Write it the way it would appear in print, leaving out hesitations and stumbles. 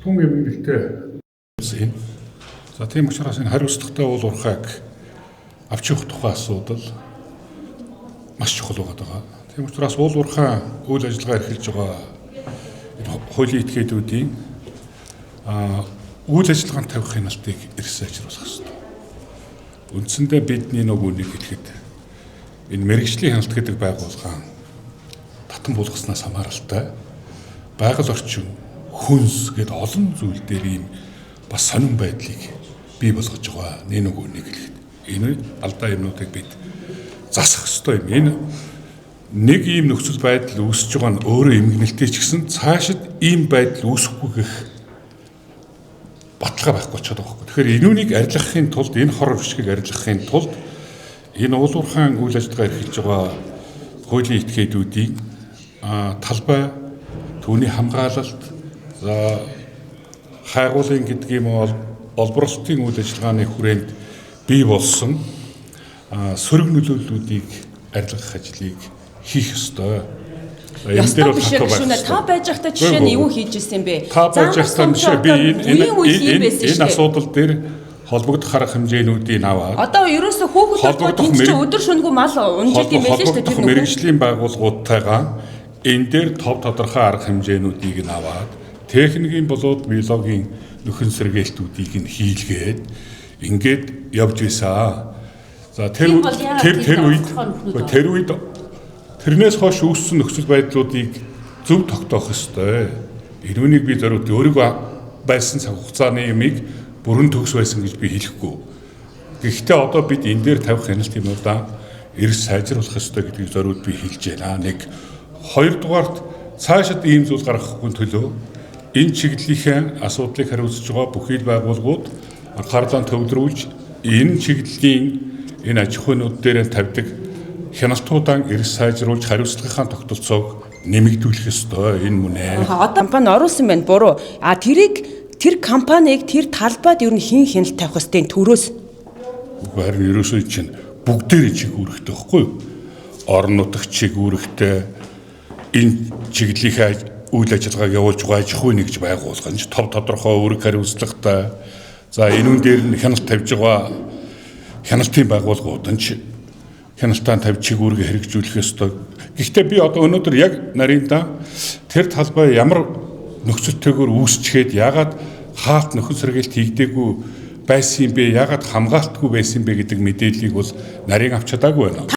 Тун эмгэнэлтэй юм. За тийм учраас энэ хариуцлагатай уул уурхайг авч явах тухай асуудал маш чухал байгаа. Тийм учраас уул уурхай үйл ажиллагаа эрхэлж байгаа хуулийн этгээдүүдийн үйл ажиллагаанд тавих хяналтыг эрс сайжруулах хэрэгтэй. Үндсэндээ бидний нүг хэлэхэд энэ мэрэгжлийн хяналт гэдэг байгууллага татан буулгаснаас хамааралтай байгаль орчин хүнс гэдэг олон зүйл дээр ийм бас сонин байдлыг бий болгож байгаа. Нэг хэлэхэд энэ алдаа юмнуудыг бид засах ёстой юм. Энэ нэг ийм нөхцөл байдал үүсэж байгаа нь өөрөө эмгэнэлтэй ч гэсэн цаашид ийм байдал үүсэхгүй гэх баталгаа байхгүй ч байгаа. Тэгэхээр энүүнийг арилгахын тулд энэ хор бишгийг арилгахын тулд энэ уул уурхайн үйл ажиллагаа эрхэлж байгаа хуулийн этгээдүүдийн талбай, түүний хамгаалалт, за хайгуулын гэдэг юм бол олборлолтын үйл ажиллагааны хүрээнд бий болсон сөрөг нөлөөллүүдийг арилгах ажлыг хийх ёстой. Энэ дээр бол та байж байхдаа жишээ нь юу хийж ирсэн бэ? Та байж байхдаа жишээ би энэ асуудал дээр холбогдох арга хэмжээнүүдийг аваад одоо ерөөсө хөөхөд тэнцэж өдөр шөнөгүй мал унжид юм байлээ шүү дээ. Тэр мэрэгжлийн байгууллагуудтайгаа энэ дээр тодорхой арга хэмжээнүүдийг нь аваад техникийн болоод биологийн нөхөн сэргээлтүүдийг нь хийлгээд ингээд явж ийсэн. За тэр үед тэрнээс хойш үүссэн нөхцөл байдлуудыг зөв тогтоох ёстой. Ирүүнийг би зориуд өөрийгөө байсан цаг хугацааны юмыг бүрэн төгс байсан гэж би хэлэхгүй. Гэхдээ одоо бид энэ дээр тавих хяналт юмудаа эрс сайжруулах ёстой гэдгийг зориуд би хэлж байна. Нэг хоёрдугаарт цаашид ийм зүйл гаргахгүй төлөө энэ чиглэлийнхээ асуудлыг хариуцж байгаа бүхий л байгууллагууд анхаарлаа төвлөрүүлж энэ чиглэлийн энэ аж ахуйнууд дээр тавьдаг хяналтуудаа эрс сайжруулж хариуцлагынхаа тогтолцоог нэмэгдүүлэх ёстой. Энэ мөн ээ. Одоо компани оруулсан байна буруу. Тэр компаниг тэр талбайд ер нь хэн хяналт тавих ёстой төрөөс. Харин ерөөсөө чинь бүгдээрээ чигүүрхтэй байхгүй юу? Орон нутагт чигүүрхтэй энэ чиглэлийнхээ үйл ажиллагааг явуулж байгаа аж ахуйн нэгж байгуулгын тов тодорхой үүрэг хариуцлагатай. За энүүн дээр нь хяналт тавьж байгаа хяналтын байгууллагууд нь хяналтаа тавьж чигүүргээ хэрэгжүүлэх ёстой. Гэхдээ би одоо өнөөдөр яг нарийнда тэр талбай ямар нөхцөлтэйгээр үүсчихэд яагаад хаалт нөхөн сэргээлт хийгдээгүй байсан юм бэ? Яагаад хамгаалтгүй байсан бэ гэдэг мэдээллийг бол нарийн авч чадаагүй байна.